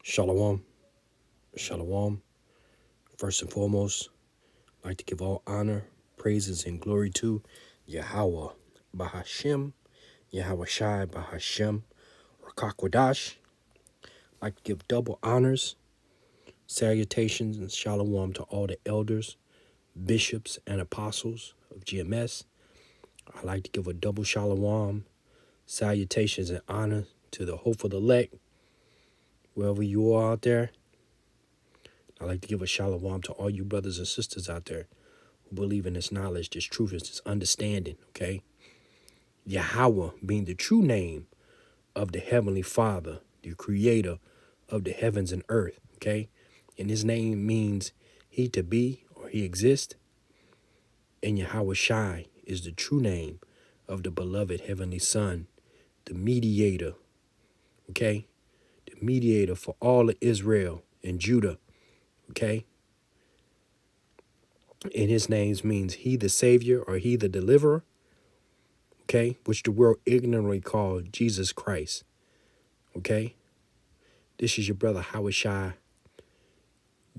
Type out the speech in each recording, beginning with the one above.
Shalom, shalom. First and foremost, I'd like to give all honor, praises, and glory to Yahweh, Bahashem, Yahweh Shai, Bahashem, Rakakwadash. I'd like to give double honors, salutations, and shalom to all the elders, bishops, and apostles of GMS. I'd like to give a double shalom, salutations, and honor to the hopeful elect, wherever you are out there. I'd like to give a shalom to all you brothers and sisters out there who believe in this knowledge, this truth, this understanding, okay? Yahweh being the true name of the Heavenly Father, the creator of the heavens and earth, okay? And his name means he to be or he exists. And Yahweh Shai is the true name of the beloved Heavenly Son, the mediator, okay? The mediator for all of Israel and Judah, okay? And his name means he the Savior or he the deliverer, okay? Which the world ignorantly called Jesus Christ, okay? This is your brother Howard Shai,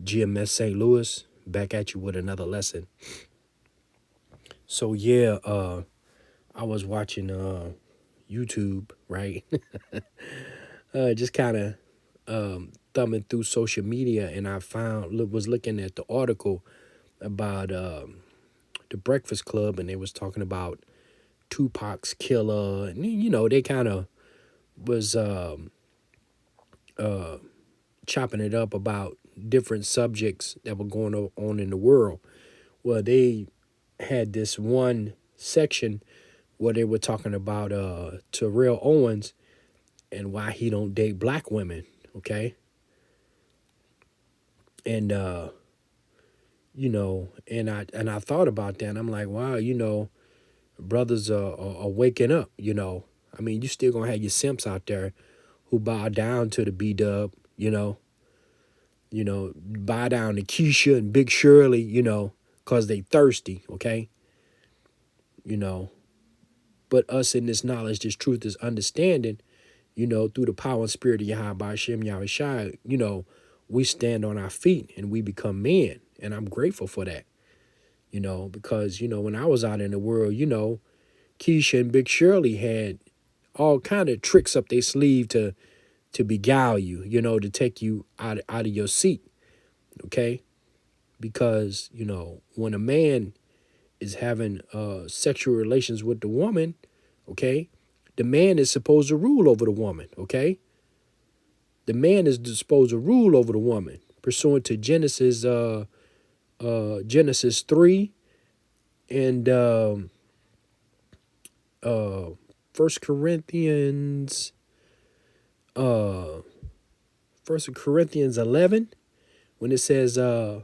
GMS St. Louis, back at you with another lesson. So yeah, I was watching YouTube, right? Just kind of thumbing through social media, and I was looking at the article about the Breakfast Club, and they was talking about Tupac's killer, and they kind of was chopping it up about different subjects that were going on in the world. Well, they had this one section where they were talking about Terrell Owens and why he don't date black women, okay? And and I thought about that, and I'm like, wow, brothers are waking up, I mean, you still gonna have your simps out there who bow down to the B-Dub, buy down to Keisha and Big Shirley, because they thirsty, okay? But us in this knowledge, this truth, this understanding, through the power and spirit of Yahweh Hashem, Yahweh Shai, we stand on our feet and we become men. And I'm grateful for that, because, when I was out in the world, Keisha and Big Shirley had all kind of tricks up their sleeve to beguile you, to take you out of your seat, okay? Because, when a man is having sexual relations with the woman, okay, the man is supposed to rule over the woman, okay? The man is supposed to rule over the woman, pursuant to Genesis 3 and 1 Corinthians 11, when it says the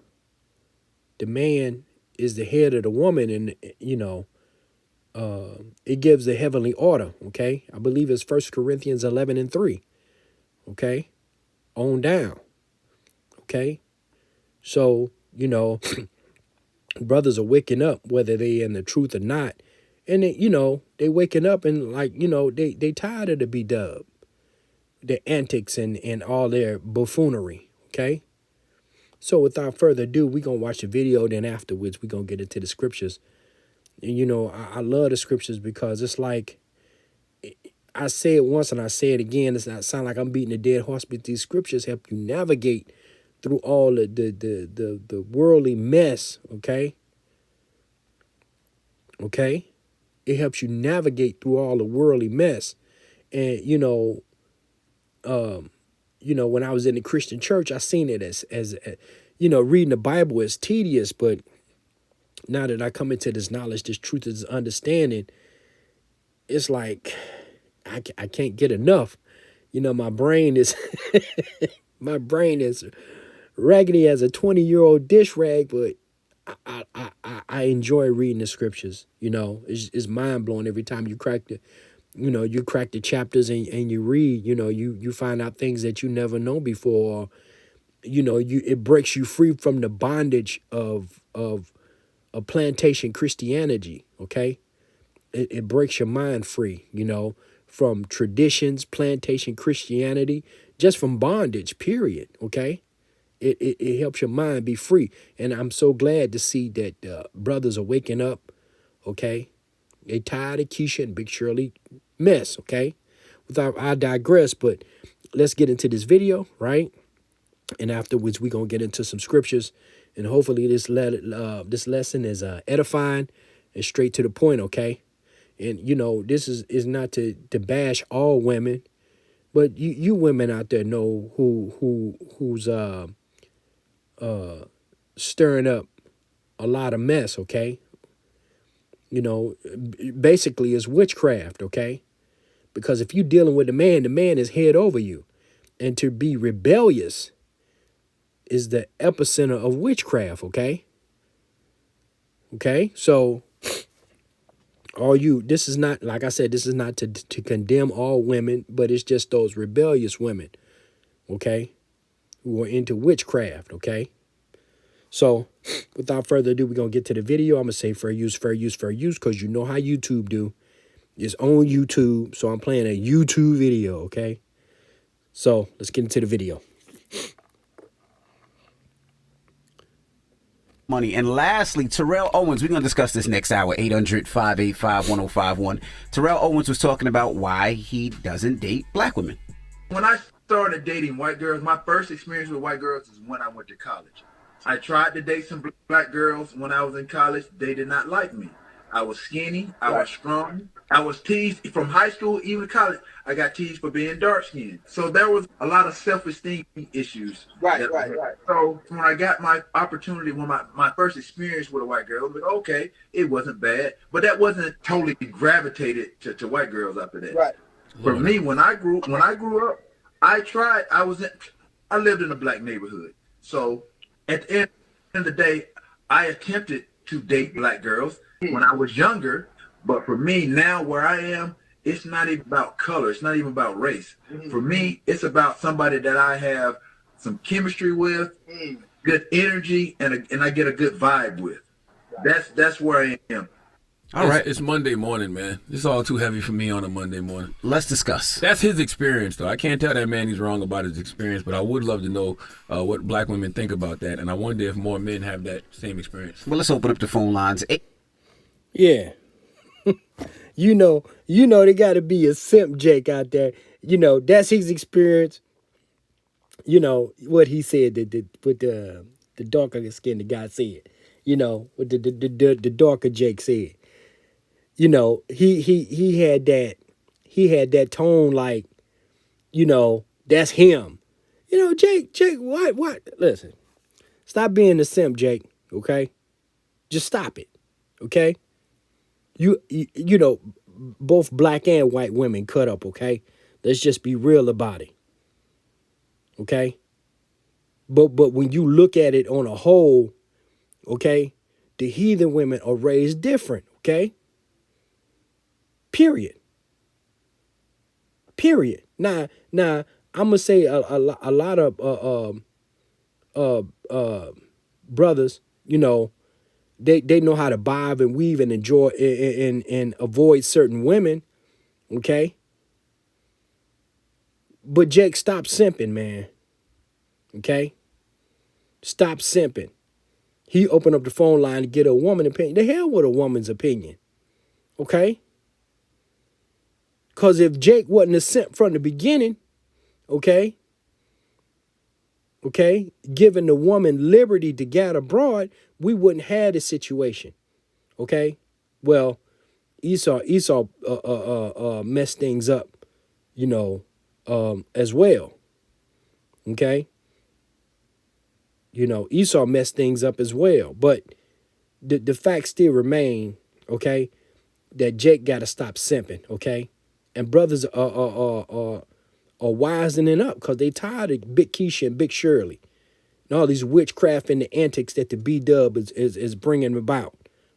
man is the head of the woman, and it gives the heavenly order, okay? I believe it's 1 Corinthians 11 and 3, okay? On down, okay? So, brothers are waking up, whether they in the truth or not, and they waking up and they tired of the B-Dub, their antics and all their buffoonery, okay? So without further ado, we're going to watch the video, then afterwards we're going to get into the scriptures. And, I love the scriptures because it's like, I say it once and I say it again. It's not sound like I'm beating a dead horse, but these scriptures help you navigate through all the worldly mess, okay? Okay? It helps you navigate through all the worldly mess. And, when I was in the Christian church, I seen it as reading the Bible is tedious, but now that I come into this knowledge, this truth, this understanding, it's like I can't get enough. My brain is my brain is raggedy as a 20-year-old dish rag, but I enjoy reading the scriptures. It's mind blowing every time you crack the chapters and you read. You find out things that you never know before. Or, it breaks you free from the bondage of plantation Christianity. Okay, it breaks your mind free. From traditions, plantation Christianity, just from bondage, period, okay? It helps your mind be free. And I'm so glad to see that brothers are waking up, okay? They tired of Keisha and Big Shirley mess, okay? I digress, but let's get into this video, right? And afterwards, we're going to get into some scriptures. And hopefully this lesson is edifying and straight to the point, okay? And, you know, this is not to bash all women, but you women out there know who's stirring up a lot of mess, okay? You know, basically it's witchcraft, okay? Because if you're dealing with the man is head over you. And to be rebellious is the epicenter of witchcraft, okay? Okay? So this is not, like I said, this is not to condemn all women, but it's just those rebellious women, okay? Who are into witchcraft, okay? So without further ado, we're going to get to the video. I'm going to say fair use, because you know how YouTube do. It's on YouTube, so I'm playing a YouTube video, okay? So let's get into the video. Money. And lastly, Terrell Owens, we're going to discuss this next hour, 800-585-1051. Terrell Owens was talking about why he doesn't date black women. When I started dating white girls, my first experience with white girls is when I went to college. I tried to date some black girls when I was in college. They did not like me. I was skinny. I was strong. I was teased from high school, even college. I got teased for being dark skinned. So there was a lot of self-esteem issues. Right. So when I got my opportunity, when my first experience with a white girl, I was like, okay, it wasn't bad. But that wasn't totally gravitated to white girls after that. Right. For me, when I grew up, I lived in a black neighborhood. So at the end of the day, I attempted to date black girls when I was younger. But for me now, where I am, it's not even about color. It's not even about race. For me, it's about somebody that I have some chemistry with, good energy, and I get a good vibe with. That's where I am. All right. It's Monday morning, man. It's all too heavy for me on a Monday morning. Let's discuss. That's his experience, though. I can't tell that man he's wrong about his experience, but I would love to know what black women think about that. And I wonder if more men have that same experience. Well, let's open up the phone lines. Yeah. you know, there got to be a simp Jake out there. You know, that's his experience. You know, what he said, with the darker skin the guy said. You know, what the darker Jake said. You know, he had that tone like, you know, that's him. You know, Jake, what? Listen, stop being the simp, Jake, okay? Just stop it, okay? You know, both black and white women cut up, okay? Let's just be real about it, okay? But when you look at it on a whole, okay, the heathen women are raised different, okay? Period. Now, I'm gonna say a lot of brothers, you know, they know how to bob and weave and enjoy and avoid certain women, okay? But Jake, stop simping, man. Okay? Stop simping. He opened up the phone line to get a woman opinion. The hell with a woman's opinion. Okay? Because if Jake wasn't a simp from the beginning, okay, giving the woman liberty to get abroad, we wouldn't have this situation. Okay? Well, Esau messed things up, you know, as well. Okay? You know, Esau messed things up as well. But the fact still remain, okay, that Jake got to stop simping, okay? And brothers are wisening up because they tired of Big Keisha and Big Shirley and all these witchcraft and the antics that the B-dub is bringing about,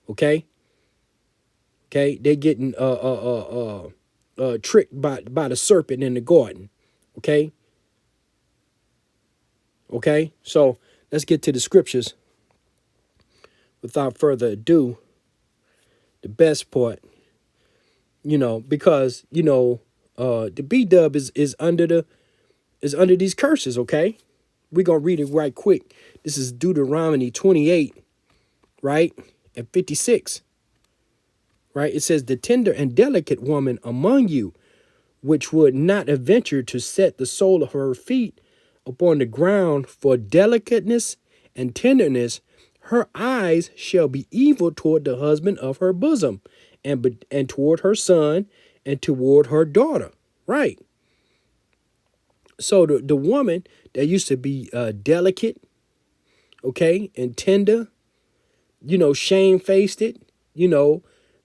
okay? Okay, they getting tricked by the serpent in the garden, okay? Okay, so let's get to the scriptures. Without further ado, the best part, you know, because, you know, the B-dub is under is under these curses, okay? We're going to read it right quick. This is Deuteronomy 28, right? And 56, right? It says, the tender and delicate woman among you, which would not adventure to set the sole of her feet upon the ground for delicateness and tenderness, her eyes shall be evil toward the husband of her bosom, and toward her son, and toward her daughter. Right. So the woman that used to be delicate, okay, and tender, shamefaced it,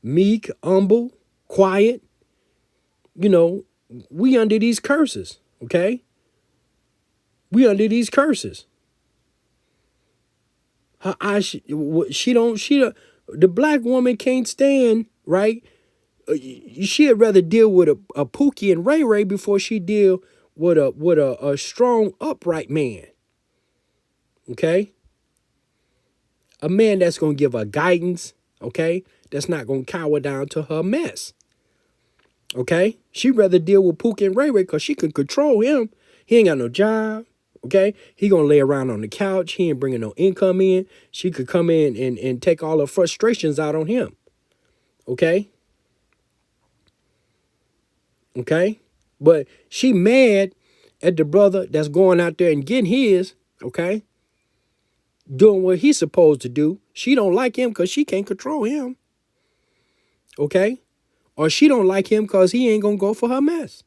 meek, humble, quiet, we under these curses, okay? We under these curses. Her eyes, the black woman can't stand, right? She'd rather deal with a Pookie and Ray Ray before she deal with a strong, upright man, okay? A man that's going to give her guidance, okay? That's not going to cower down to her mess, okay? She'd rather deal with Pookie and Ray Ray because she can control him. He ain't got no job, okay? He going to lay around on the couch. He ain't bringing no income in. She could come in and take all her frustrations out on him, okay? Okay? But she mad at the brother that's going out there and getting his, okay? Doing what he's supposed to do. She don't like him because she can't control him. Okay? Or she don't like him because he ain't gonna go for her mess.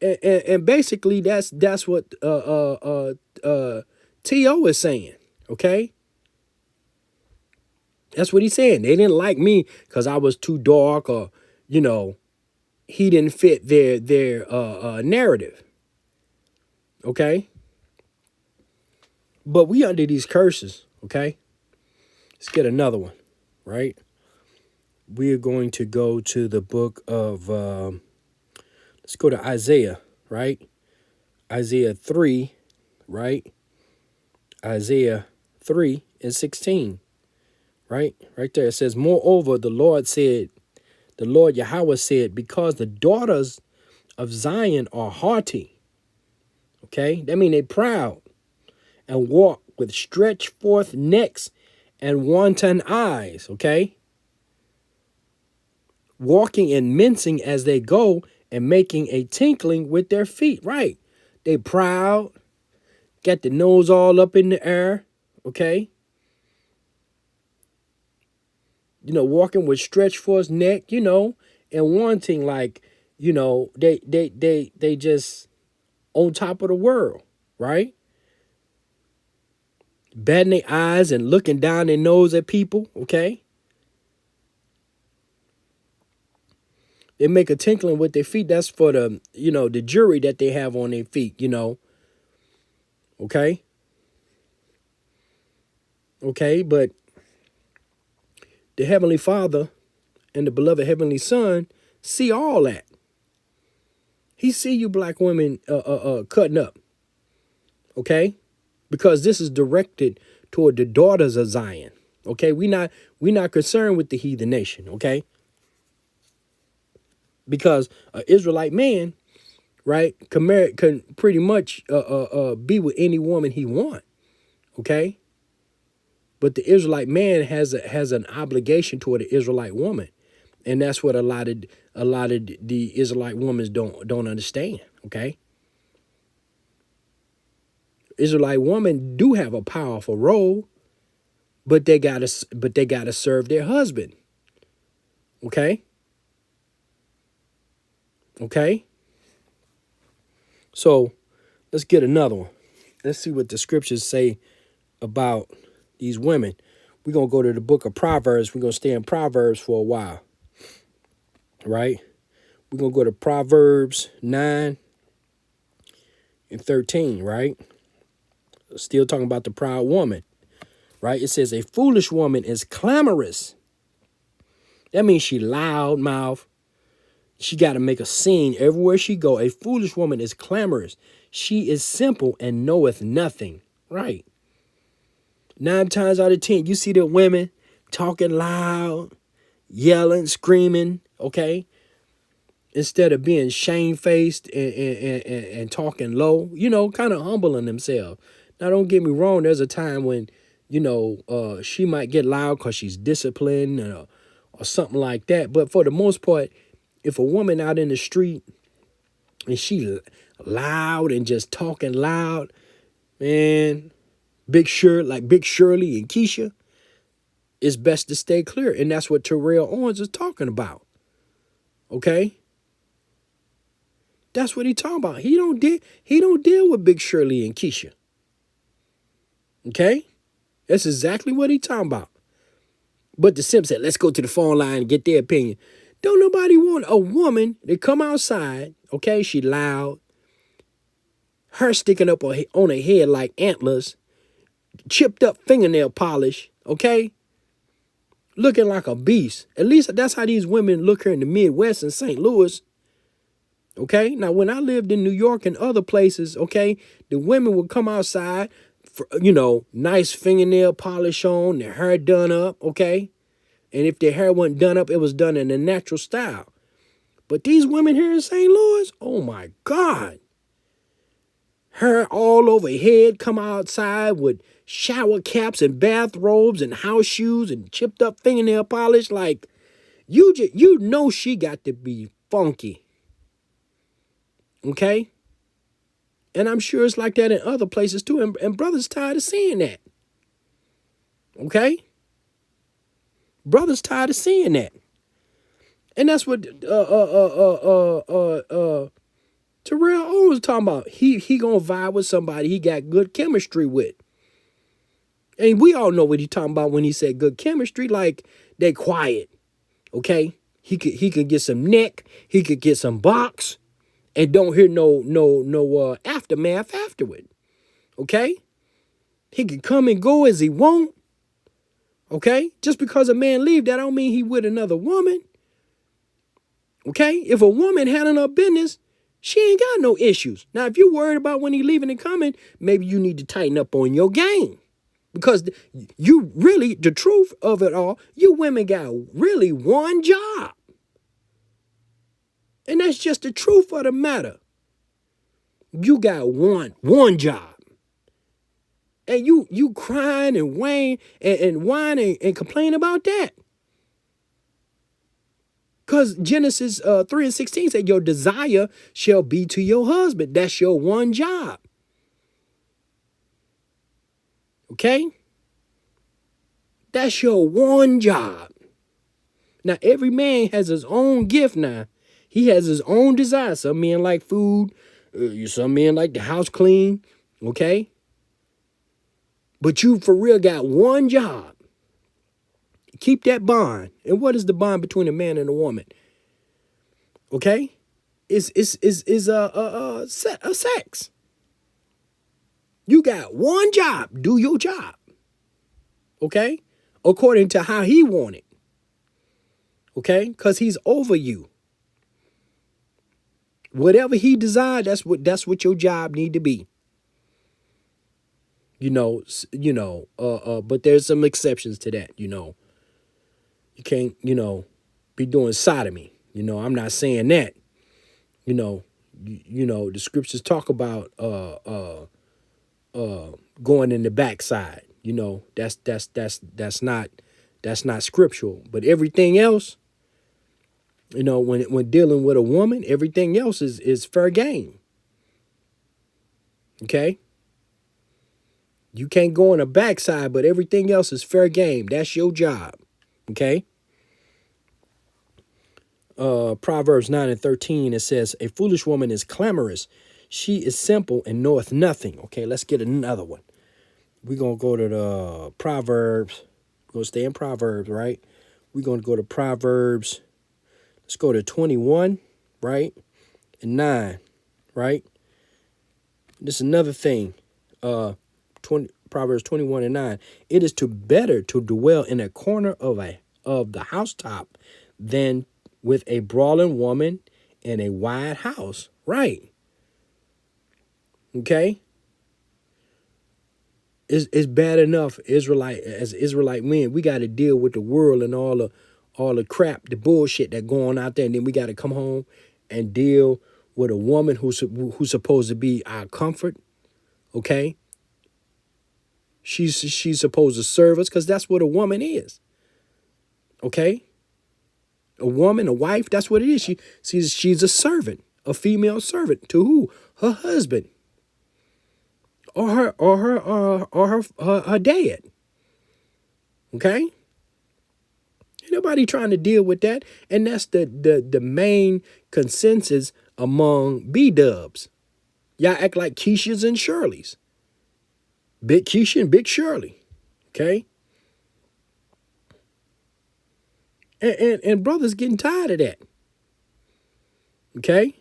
And basically that's what T.O. is saying. Okay? That's what he's saying. They didn't like me because I was too dark, or, he didn't fit their narrative. Okay? But we under these curses, okay? Let's get another one, right? We are going to go to the book of, let's go to Isaiah, right? Isaiah 3, right? Isaiah 3 and 16, right? Right there. It says, moreover, the Lord Yahweh said, because the daughters of Zion are haughty, okay? That means they proud and walk with stretched forth necks and wanton eyes, okay? Walking and mincing as they go and making a tinkling with their feet, right? They proud, got the nose all up in the air, okay? Walking with stretched forth neck, and wanting like, they just on top of the world, right? Batting their eyes and looking down their nose at people, okay? They make a tinkling with their feet. That's for the, the jewelry that they have on their feet, okay? Okay, but the Heavenly Father and the beloved Heavenly Son see all that. He see you black women cutting up, okay? Because this is directed toward the daughters of Zion. Okay, we not concerned with the heathen nation. Okay, because an Israelite man, right, can pretty much be with any woman he want. Okay, but the Israelite man has an obligation toward the Israelite woman, and that's what a lot of the Israelite women don't understand. Okay. Israelite women do have a powerful role, but they gotta serve their husband. Okay? Okay? So let's get another one. Let's see what the scriptures say about these women. We're gonna go to the book of Proverbs. We're gonna stay in Proverbs for a while. Right? We're gonna go to Proverbs 9 and 13, right? Still talking about the proud woman, right? It says a foolish woman is clamorous. That means she loud mouth. She got to make a scene everywhere she go. A foolish woman is clamorous. She is simple and knoweth nothing. Right. 9 times out of 10, you see the women talking loud, yelling, screaming. Okay. instead of being shamefaced and talking low, kind of humbling themselves. Now, don't get me wrong. There's a time when, she might get loud because she's disciplined or something like that. But for the most part, if a woman out in the street and she loud and just talking loud, man, like Big Shirley and Keisha, it's best to stay clear. And that's what Terrell Owens is talking about. Okay? That's what he talking about. He don't deal with Big Shirley and Keisha. Okay? That's exactly what he talking about. But the simp said, let's go to the phone line and get their opinion. Don't nobody want a woman to come outside, okay? She loud, her sticking up on her head like antlers, chipped up fingernail polish, okay? Looking like a beast. At least that's how these women look here in the Midwest and St. Louis. Okay, now when I lived in New York and other places, okay, the women would come outside, for, nice fingernail polish on, their hair done up, okay? And if their hair wasn't done up, it was done in a natural style. But these women here in St. Louis, oh my God. Hair all over head, come outside with shower caps and bathrobes and house shoes and chipped up fingernail polish. Like, you know she got to be funky. Okay? And I'm sure it's like that in other places too. And brothers tired of seeing that. Okay? Brothers tired of seeing that. And that's what Terrell Owens was talking about. He gonna vibe with somebody he got good chemistry with. And we all know what he talking about when he said good chemistry. Like, they quiet. Okay? He could get some neck. He could get some box. And don't hear no aftermath afterward. Okay? He can come and go as he want. Okay? Just because a man leave, that don't mean he with another woman. Okay? If a woman handling her business, she ain't got no issues. Now, if you worried about when he leaving and coming, maybe you need to tighten up on your game. Because you really, the truth of it all, you women got really one job. And that's just the truth of the matter. You got one job. And you crying and whine and complain about that. Because Genesis 3:16 said your desire shall be to your husband. That's your one job. Okay? That's your one job. Now, every man has his own gift now. He has his own desire. Some men like food. Some men like the house clean. Okay? But you for real got one job. Keep that bond. And what is the bond between a man and a woman? Okay? It's sex. You got one job. Do your job. Okay? According to how he want it. Okay? Because he's over you. Whatever he desired, that's what your job need to be. But there's some exceptions to that, You can't, be doing sodomy. I'm not saying that. The scriptures talk about going in the backside. That's not scriptural. But everything else, when dealing with a woman, everything else is fair game. Okay? You can't go on the backside, but everything else is fair game. That's your job. Okay? Proverbs 9:13, it says, a foolish woman is clamorous. She is simple and knoweth nothing. Okay, let's get another one. We're going to go to the Proverbs. We're going to stay in Proverbs, right? We're going to go to Proverbs. Let's go to 21, right? And 9, right? This is another thing. Proverbs 21 and 9. It is better to dwell in a corner of the housetop than with a brawling woman in a wide house. Right. Okay. It's bad enough as Israelite men, we got to deal with the world and all the crap, the bullshit that going out there, and then we got to come home and deal with a woman who's supposed to be our comfort, okay? She's supposed to serve us because that's what a woman is, okay? A woman, a wife, that's what it is. She's a servant, a female servant to who? Her husband, or her dad, okay? Ain't nobody trying to deal with that, and that's the main consensus among B-dubs. Y'all act like Keisha's and Shirley's. Big Keisha and Big Shirley. Okay? And brothers getting tired of that. Okay?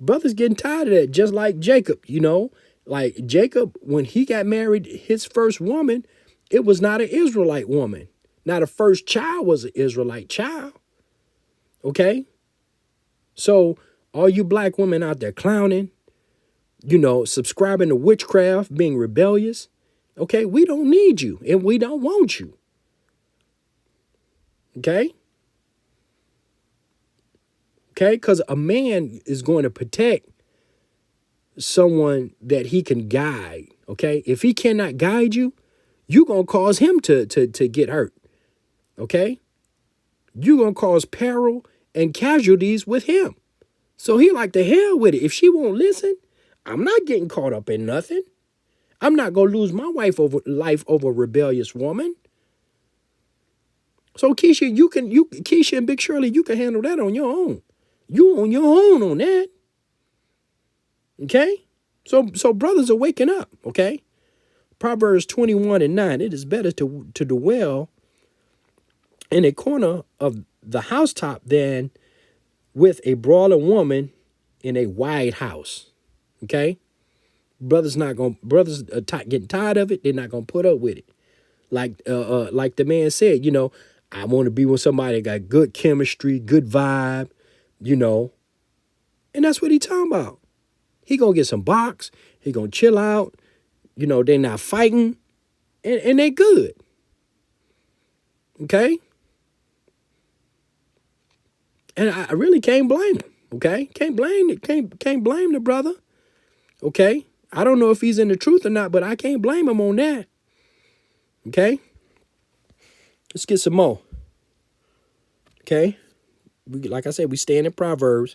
Brothers getting tired of that, just like Jacob, you know. Like Jacob, when he got married, his first woman, it was not an Israelite woman. Now the first child was an Israelite child. Okay? So all you black women out there clowning, you know, subscribing to witchcraft, being rebellious, okay, we don't need you and we don't want you. Okay? Okay? Because a man is going to protect someone that he can guide. Okay? If he cannot guide you, you're going to cause him to get hurt. Okay? You're going to cause peril and casualties with him. So he like the hell with it. If she won't listen, I'm not getting caught up in nothing. I'm not going to lose my life over a rebellious woman. So Keisha, Keisha and Big Shirley, you can handle that on your own. You on your own on that. Okay? So brothers are waking up, okay? Proverbs 21:9, it is better to dwell in a corner of the housetop than with a brawling woman in a wide house. Okay? Brothers are getting tired of it. They're not gonna put up with it. Like the man said, you know, I want to be with somebody that got good chemistry, good vibe, you know. And that's what he talking about. He gonna get some box. He gonna chill out. You know, they not fighting. And they good. Okay? And I really can't blame him. Okay? Can't blame the brother. Okay? I don't know if he's in the truth or not, but I can't blame him on that. Okay? Let's get some more. Okay? Like I said, we staying in Proverbs.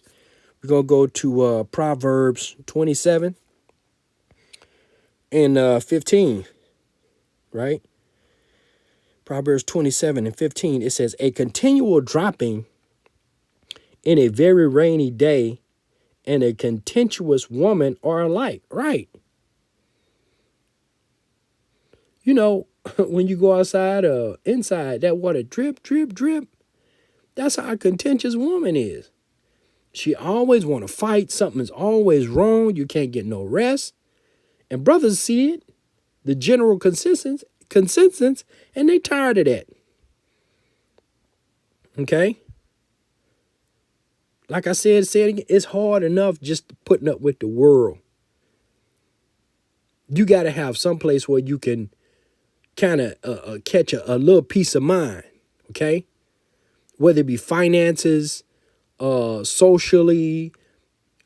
We're going to go to Proverbs 27 and 15. Right? Proverbs 27:15. It says, a continual dropping in a very rainy day and a contentious woman are alike. Right. You know, when you go outside or inside, that water drip, drip, drip. That's how a contentious woman is. She always want to fight. Something's always wrong. You can't get no rest. And brothers see it, the general consensus, and they tired of that. Okay? Like I said again, it's hard enough just putting up with the world. You got to have some place where you can kind of catch a little peace of mind, okay? Whether it be finances, socially,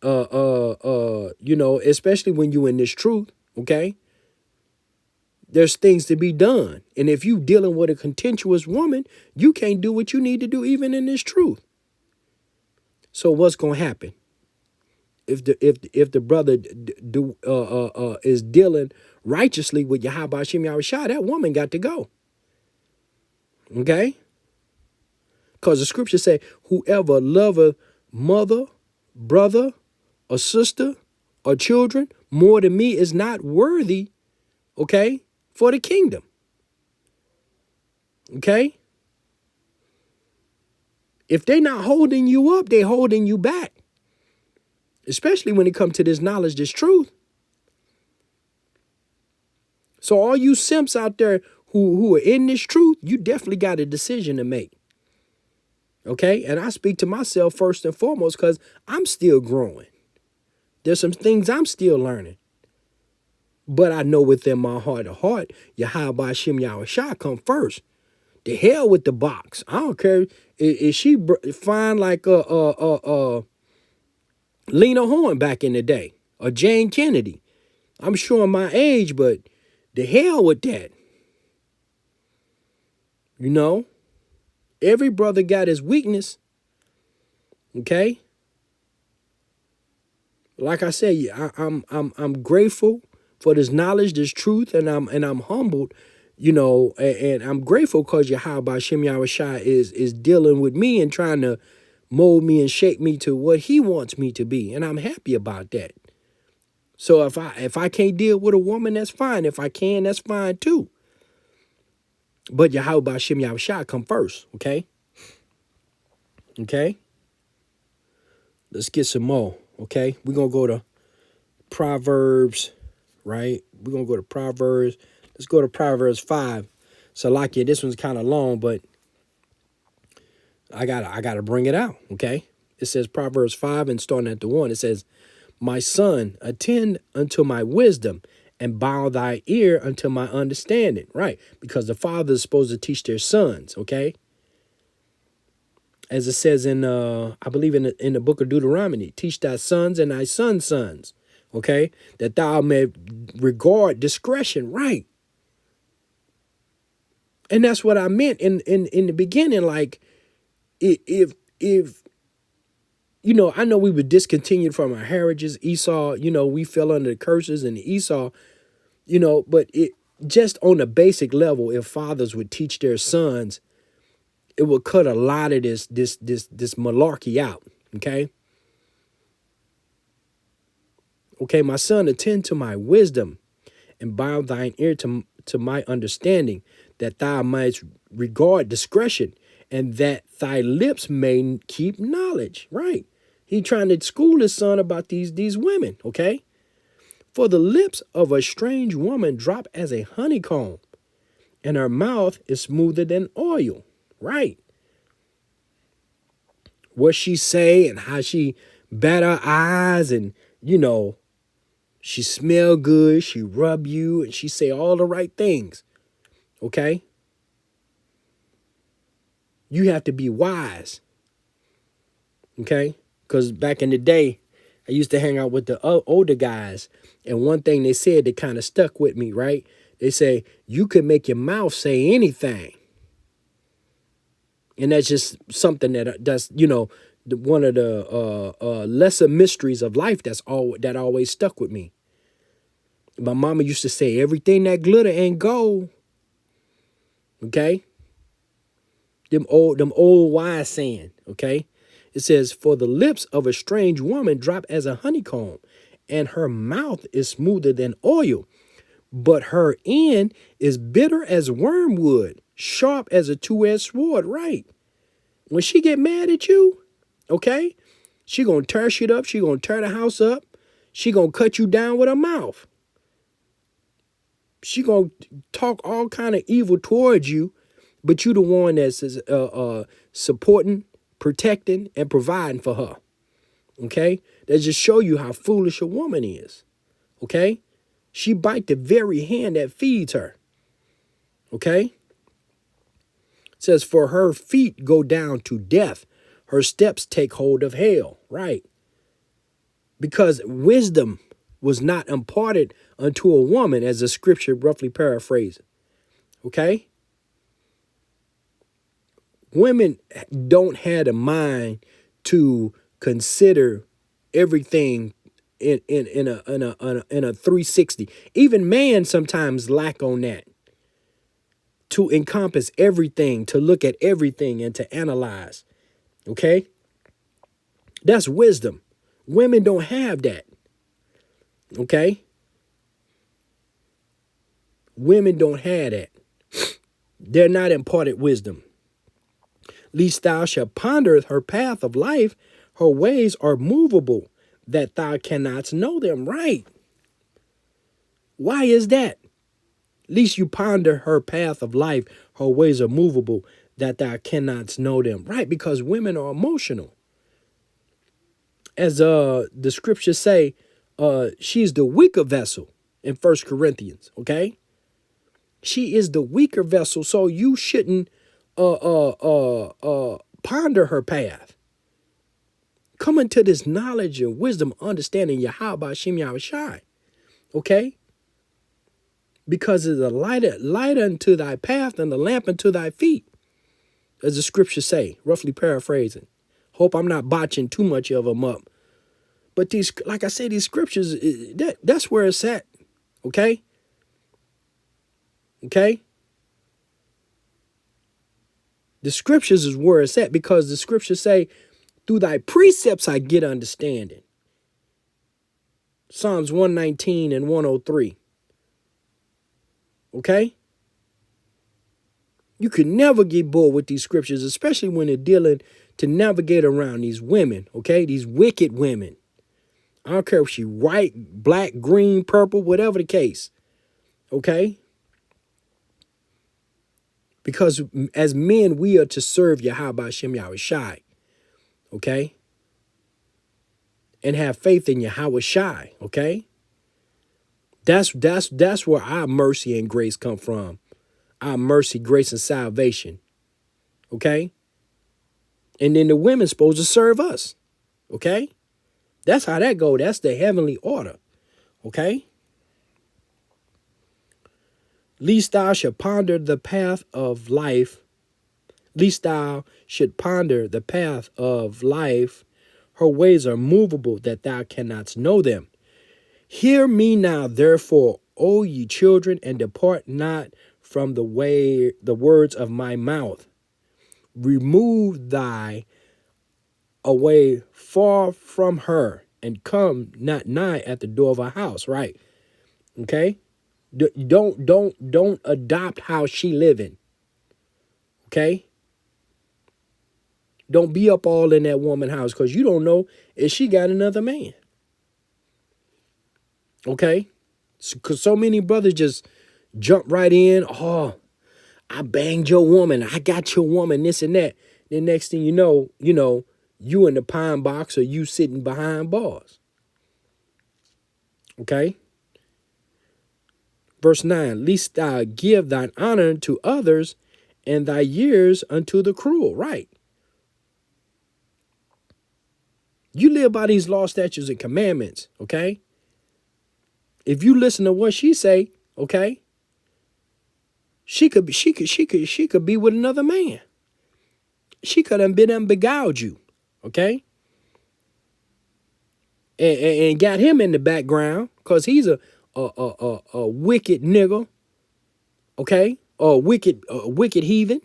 you know, especially when you in this truth, okay? There's things to be done. And if you dealing with a contentious woman, you can't do what you need to do even in this truth. So what's going to happen? If the brother is dealing righteously with Yahweh Shem Yahushua, that woman got to go. Okay? Because the scripture say, whoever loveth mother, brother, or sister, or children more than me is not worthy, okay, for the kingdom. Okay? If they not holding you up, they holding you back. Especially when it comes to this knowledge, this truth. So all you simps out there who are in this truth, you definitely got a decision to make. Okay? And I speak to myself first and foremost because I'm still growing. There's some things I'm still learning. But I know within my heart of heart, Yahweh Shem Yahushua come first. The hell with the box. I don't care. Is she fine like Lena Horne back in the day or Jane Kennedy? I'm showing my age, but the hell with that. You know, every brother got his weakness. Okay. Like I said, I'm grateful for this knowledge, this truth, and I'm humbled, you know, and I'm grateful because Yahweh Shem Yahushua is dealing with me and trying to mold me and shape me to what he wants me to be, and I'm happy about that. So if I can't deal with a woman, that's fine. If I can, that's fine too. But Yahweh Shem Yahushua come first, okay? Okay. Let's get some more, okay? We're gonna go to Proverbs, right? We're gonna go to Proverbs. Let's go to Proverbs 5. Salakia, this one's kind of long, but I gotta bring it out, okay? It says Proverbs 5 and starting at the 1, it says, my son, attend unto my wisdom and bow thy ear unto my understanding, right? Because the father is supposed to teach their sons, okay? As it says in, I believe in the book of Deuteronomy, teach thy sons and thy sons' sons, okay? That thou may regard discretion, right? And that's what I meant in the beginning. Like, if you know, I know we were discontinued from our heritages. Esau, you know, we fell under the curses and Esau, you know, but it just on a basic level, if fathers would teach their sons, it would cut a lot of this malarkey out. Okay. Okay, my son, attend to my wisdom and bow thine ear to my understanding, that thou mightst regard discretion, and that thy lips may keep knowledge. Right. He trying to school his son about these women, okay? For the lips of a strange woman drop as a honeycomb, and her mouth is smoother than oil. Right. What she say and how she bat her eyes, and, you know, she smell good, she rub you, and she say all the right things, okay? You have to be wise, okay? Because back in the day, I used to hang out with the older guys, and one thing they said that kind of stuck with me, right? They say, you could make your mouth say anything. And that's just something that's, you know, one of the lesser mysteries of life that always stuck with me. My mama used to say, everything that glitter ain't gold. Okay? Them old wise saying, okay? It says, for the lips of a strange woman drop as a honeycomb, and her mouth is smoother than oil, but her end is bitter as wormwood, sharp as a two-edged sword, right? When she get mad at you, okay, she gonna tear shit up, she gonna tear the house up, she gonna cut you down with her mouth. She gonna talk all kind of evil towards you, but you the one that's supporting, protecting, and providing for her. Okay? That just show you how foolish a woman is. Okay? She bite the very hand that feeds her. Okay? It says, for her feet go down to death, her steps take hold of hell. Right? Because wisdom was not imparted unto a woman, as the scripture roughly paraphrases. Okay? Women don't have the mind to consider everything in a 360. Even man sometimes lack on that. To encompass everything, to look at everything and to analyze. Okay? That's wisdom. Women don't have that. Okay? Women don't have that. They're not imparted wisdom. Lest thou shalt ponder her path of life, her ways are movable, that thou cannot know them. Right. Why is that? Lest you ponder her path of life, her ways are movable, that thou cannot know them. Right, because women are emotional. As the scriptures say, she's the weaker vessel in 1 Corinthians, okay? She is the weaker vessel, so you shouldn't ponder her path. Come into this knowledge and wisdom, understanding Yahweh Hashem Yahushai. Okay? Because it's a light unto thy path and a lamp unto thy feet, as the scriptures say, roughly paraphrasing. Hope I'm not botching too much of them up. But these, like I say, these scriptures, that's where it's at. Okay? Okay? The scriptures is where it's at, because the scriptures say, through thy precepts I get understanding. Psalms 119 and 103. Okay? You can never get bored with these scriptures, especially when they're dealing to navigate around these women, okay? These wicked women. I don't care if she white, black, green, purple, whatever the case, okay? Because as men, we are to serve Yahweh Hashem Yahushai, okay? And have faith in Yahweh Shai, okay? That's where our mercy and grace come from. Our mercy, grace, and salvation, okay? And then the women's supposed to serve us, okay? That's how that go. That's the heavenly order, okay? Least thou should ponder the path of life. Least thou should ponder the path of life. Her ways are movable, that thou cannot know them. Hear me now, therefore, O ye children, and depart not from the words of my mouth. Remove thy away far from her, and come not nigh at the door of her house. Right? Okay. Don't adopt how she living. Okay. Don't be up all in that woman's house, because you don't know if she got another man. Okay. Because so many brothers just jump right in. Oh, I banged your woman. I got your woman, this and that. Then next thing you know, you in the pine box, or you sitting behind bars. Okay. Verse 9, least thou give thine honor to others, and thy years unto the cruel. Right. You live by these law, statutes, and commandments. Okay. If you listen to what she say, okay, she could be with another man. She could have been and beguiled you, okay, and got him in the background, because he's a wicked nigga, okay, or wicked heathen.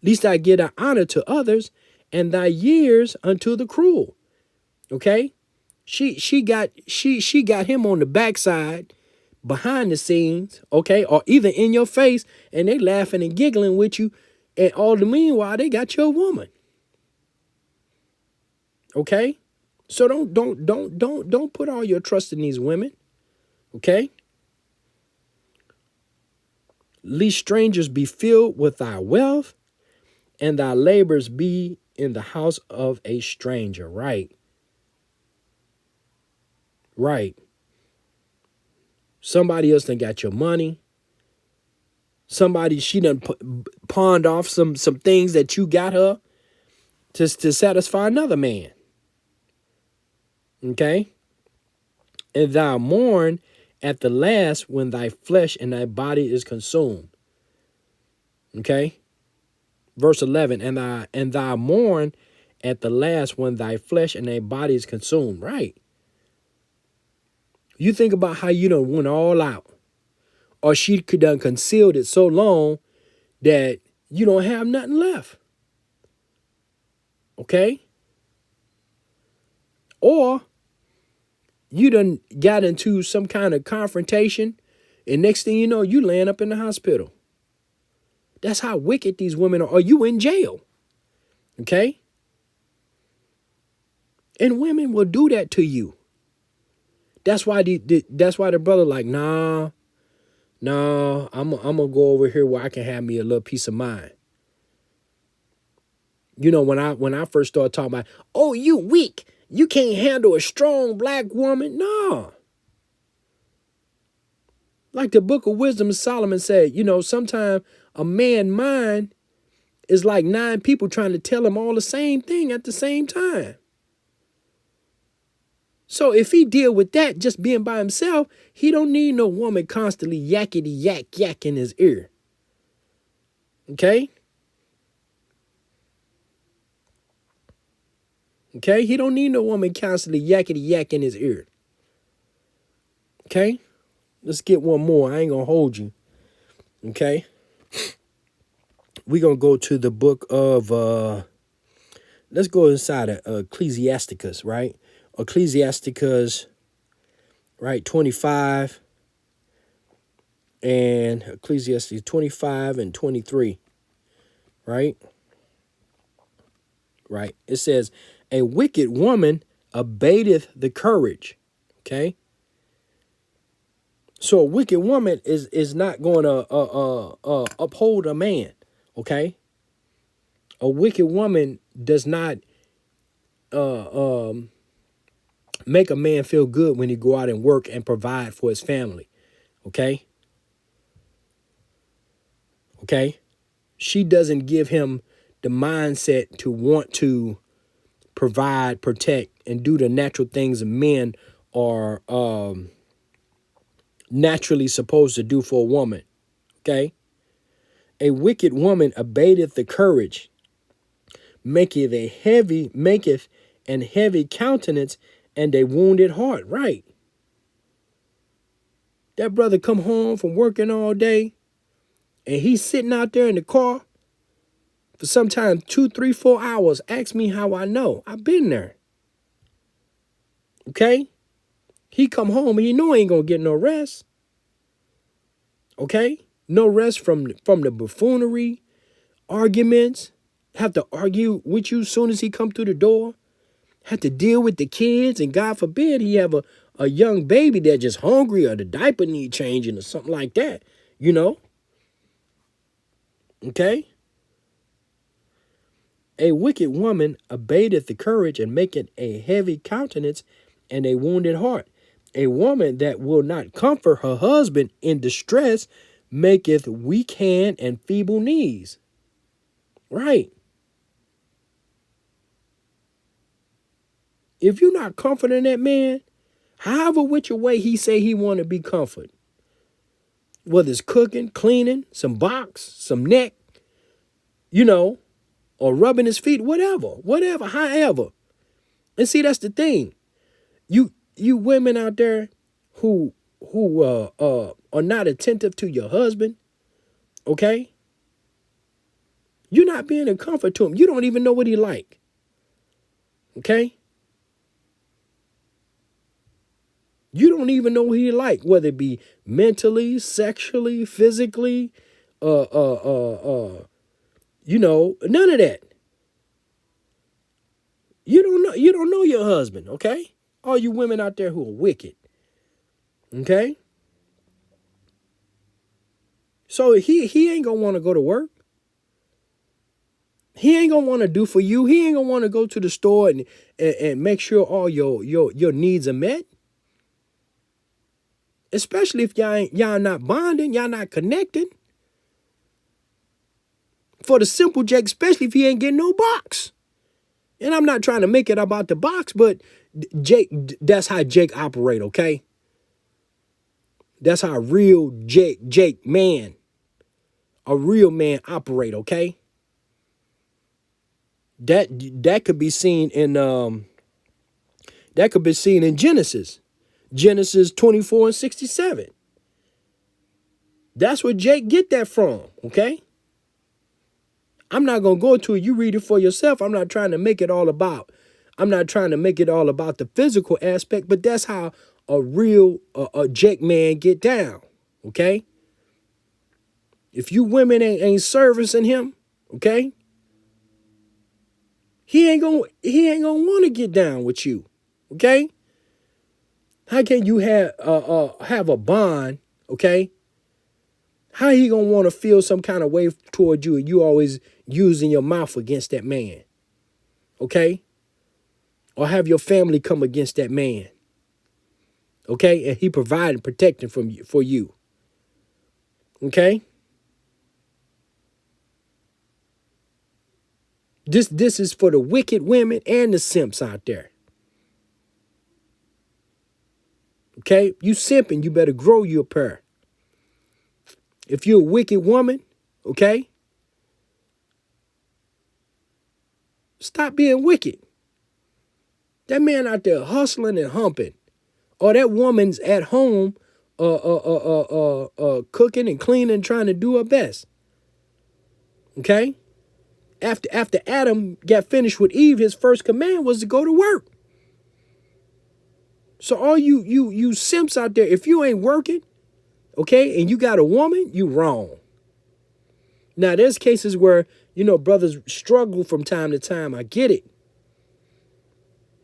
Least I give thy honor to others, and thy years unto the cruel, okay. She got him on the backside, behind the scenes, okay, or either in your face, and they laughing and giggling with you, and all the meanwhile they got your woman. Okay? So don't put all your trust in these women. Okay? Lest strangers be filled with thy wealth, and thy labors be in the house of a stranger. Right. Right. Somebody else done got your money. She done pawned off some things that you got her to satisfy another man. Okay? And thou mourn at the last when thy flesh and thy body is consumed. Okay? Verse 11, and thou mourn at the last when thy flesh and thy body is consumed. Right. You think about how you done went all out. Or she could done concealed it so long that you don't have nothing left. Okay? Or you done got into some kind of confrontation, and next thing you know, you laying up in the hospital. That's how wicked these women are. Or you in jail. Okay? And women will do that to you. That's why the brother like, nah, I'm gonna go over here where I can have me a little peace of mind. You know, when I first started talking about, oh, you weak, you can't handle a strong black woman. No. Like the book of wisdom of Solomon said, sometimes a man's mind is like 9 people trying to tell him all the same thing at the same time. So if he deal with that just being by himself, he don't need no woman constantly yakety yak in his ear. Okay? Okay? He don't need no woman constantly yakety yak in his ear. Okay? Let's get one more. I ain't gonna hold you. Okay? We're gonna go to the book of let's go inside of Ecclesiasticus, right? Ecclesiasticus, right, 25 and Ecclesiastes 25 and 23, right? Right. It says, a wicked woman abateth the courage. Okay. So a wicked woman is not going to uphold a man. Okay. A wicked woman does not make a man feel good when he go out and work and provide for his family. Okay. Okay. She doesn't give him the mindset to want to provide, protect, and do the natural things men are naturally supposed to do for a woman. Okay? A wicked woman abateth the courage, maketh an heavy countenance and a wounded heart. Right. That brother come home from working all day and he's sitting out there in the car for sometimes 2, 3, 4 hours. Ask me how I know. I've been there. Okay? He come home and he know he ain't gonna get no rest. Okay? No rest from the buffoonery, arguments. Have to argue with you as soon as he come through the door. Have to deal with the kids, and God forbid he have a young baby that just hungry or the diaper need changing or something like that. You know? Okay? A wicked woman abateth the courage and maketh a heavy countenance and a wounded heart. A woman that will not comfort her husband in distress maketh weak hand and feeble knees. Right. If you're not comforting that man, however which way he say he want to be comforted, whether it's cooking, cleaning, some box, some neck, you know, or rubbing his feet, whatever, however. And see, that's the thing. You women out there who are not attentive to your husband, okay? You're not being a comfort to him. You don't even know what he like. Okay? You don't even know what he like, whether it be mentally, sexually, physically, none of that. You don't know your husband, okay? All you women out there who are wicked. Okay? So he ain't gonna want to go to work. He ain't gonna want to do for you. He ain't gonna want to go to the store and make sure all your needs are met. Especially if y'all not bonding, y'all not connected. For the simple Jake, especially if he ain't getting no box. And I'm not trying to make it about the box, but Jake, that's how Jake operate, okay? That's how a real Jake man, a real man operate, okay? That could be seen in Genesis. Genesis 24 and 67. That's where Jake get that from, okay? I'm not going to go to it. You read it for yourself. I'm not trying to make it all about the physical aspect, but that's how a real a Jake man get down, okay? If you women ain't servicing him, okay? He ain't gonna want to get down with you, okay? How can you have a bond, okay? How he gonna want to feel some kind of way toward you and you always using your mouth against that man, okay? Or have your family come against that man, okay? And he providing protection for you, okay? This is for the wicked women and the simps out there. Okay? You simping, you better grow you a pair. If you're a wicked woman, okay? Stop being wicked. That man out there hustling and humping. Or that woman's at home cooking and cleaning, trying to do her best. Okay? After Adam got finished with Eve, his first command was to go to work. So all you simps out there, if you ain't working, okay, and you got a woman, you wrong. Now, there's cases where, brothers struggle from time to time. I get it.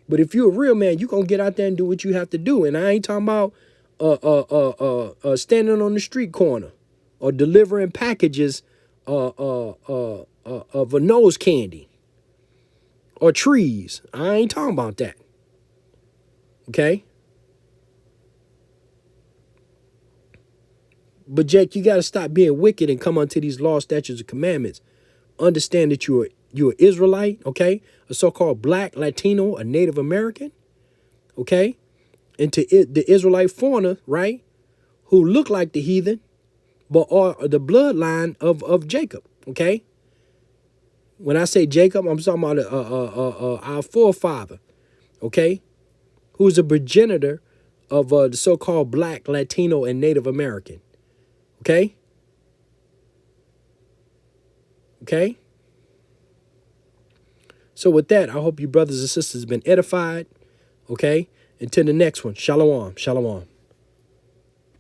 But if you're a real man, you're going to get out there and do what you have to do. And I ain't talking about standing on the street corner or delivering packages of a nose candy or trees. I ain't talking about that. Okay? But Jake, you got to stop being wicked and come unto these laws, statutes, and commandments. Understand that you're an Israelite, okay? A so-called black, Latino, a Native American, okay? And to the Israelite foreigner, right? Who look like the heathen, but are the bloodline of Jacob, okay? When I say Jacob, I'm talking about our forefather, okay? Who's a progenitor of the so-called black, Latino, and Native American, okay? Okay? So with that, I hope you brothers and sisters have been edified, okay? Until the next one, shalom, shalom.